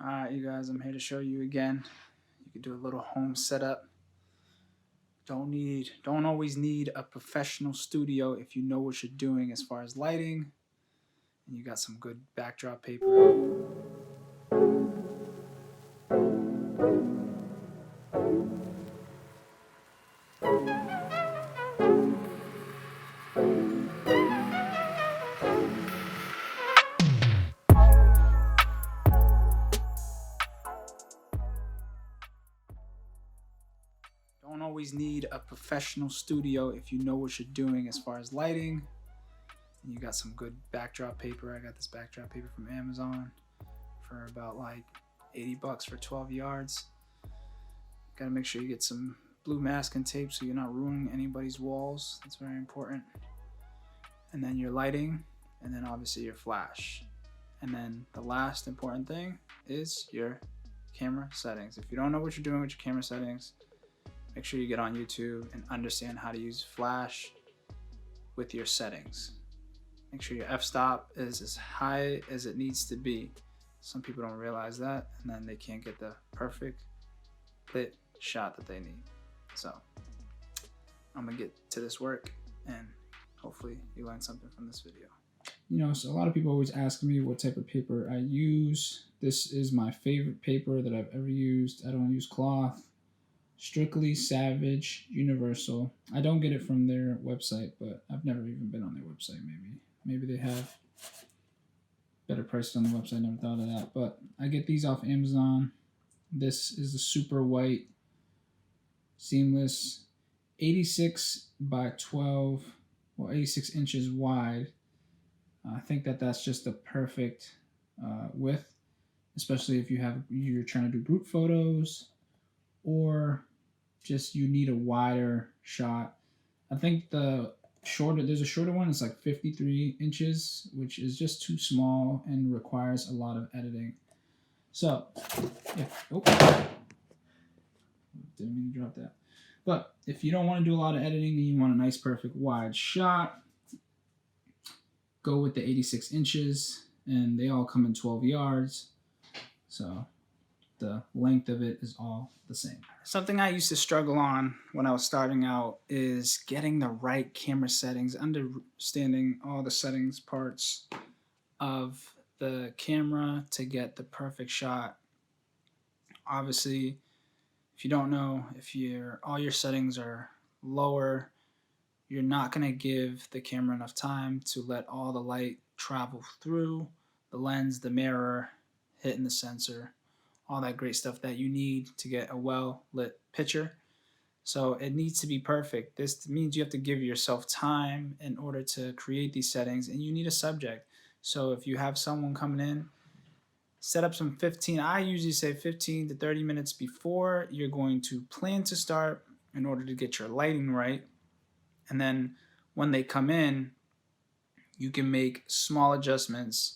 Alright, you guys, I'm here to show you again. You can do a little home setup. Don't always need a professional studio if you know what you're doing as far as lighting and you got some good backdrop paper. Don't always need a professional studio if you know what you're doing as far as lighting and you got some good backdrop paper. I got this backdrop paper from Amazon for about like 80 bucks for 12 yards. Gotta make sure you get some blue masking tape so you're not ruining anybody's walls. That's very important. And then your lighting, and then obviously your flash. And then the last important thing is your camera settings. If you don't know what you're doing with your camera settings, make sure you get on YouTube and understand how to use flash with your settings. Make sure your f-stop is as high as it needs to be. Some people don't realize that, and then they can't get the perfect lit shot that they need. So I'm gonna get to this work and hopefully you learn something from this video. You know, so a lot of people always ask me what type of paper I use. This is my favorite paper that I've ever used. I don't use cloth. Strictly Savage Universal. I don't get it from their website, but I've never even been on their website. Maybe they have better prices on the website. Never thought of that, but I get these off Amazon. This is the super white seamless 86 by 12, well 86 inches wide. I think that's just the perfect width, especially if you're trying to do group photos or just you need a wider shot. I think there's a shorter one. It's like 53 inches, which is just too small and requires a lot of editing. So, didn't mean to drop that. But if you don't want to do a lot of editing and you want a nice, perfect wide shot, go with the 86 inches, and they all come in 12 yards. So the length of it is all the same. Something I used to struggle on when I was starting out is getting the right camera settings, understanding all the settings parts of the camera to get the perfect shot. Obviously, if you don't know, if all your settings are lower, you're not going to give the camera enough time to let all the light travel through the lens, the mirror, hitting the sensor, all that great stuff that you need to get a well-lit picture. So it needs to be perfect. This means you have to give yourself time in order to create these settings, and you need a subject. So if you have someone coming in, set up some I usually say 15 to 30 minutes before you're going to plan to start in order to get your lighting right. And then when they come in, you can make small adjustments.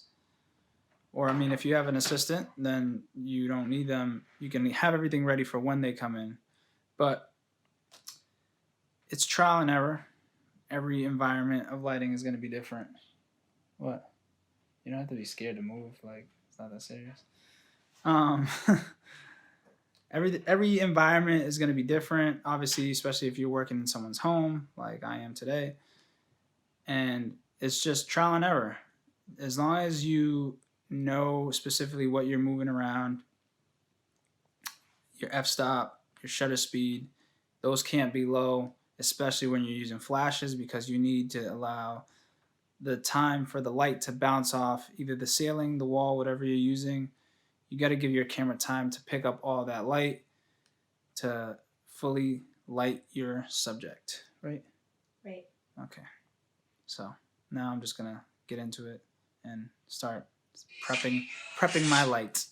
Or, I mean, if you have an assistant, then you don't need them. You can have everything ready for when they come in. But it's trial and error. Every environment of lighting is going to be different. What? You don't have to be scared to move. Like, it's not that serious. Every environment is going to be different, obviously, especially if you're working in someone's home, like I am today. And it's just trial and error. As long as you know specifically what you're moving around, your f-stop, your shutter speed, those can't be low, especially when you're using flashes, because you need to allow the time for the light to bounce off either the ceiling, the wall, whatever you're using. You got to give your camera time to pick up all that light to fully light your subject, right? Right. Okay. So now I'm just going to get into it and start prepping my lights.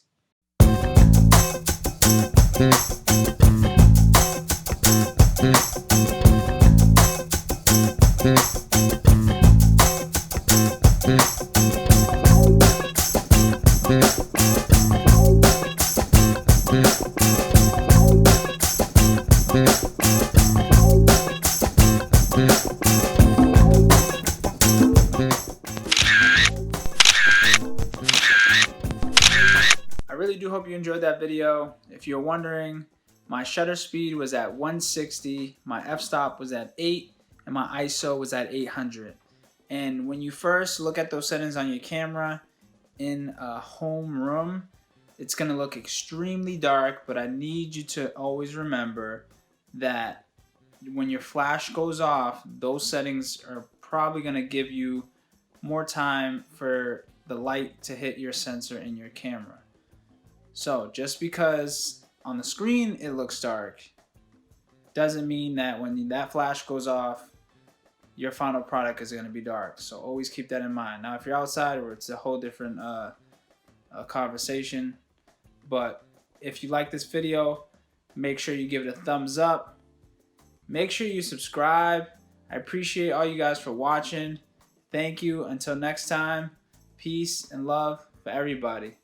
do hope you enjoyed that video. If you're wondering, my shutter speed was at 160, my f-stop was at 8, and my ISO was at 800. And when you first look at those settings on your camera in a home room, it's going to look extremely dark, but I need you to always remember that when your flash goes off, those settings are probably going to give you more time for the light to hit your sensor in your camera. So just because on the screen it looks dark doesn't mean that when that flash goes off, your final product is going to be dark. So always keep that in mind. Now if you're outside, or it's a whole different conversation. But if you like this video, make sure you give it a thumbs up. Make sure you subscribe. I appreciate all you guys for watching. Thank you. Until next time, peace and love for everybody.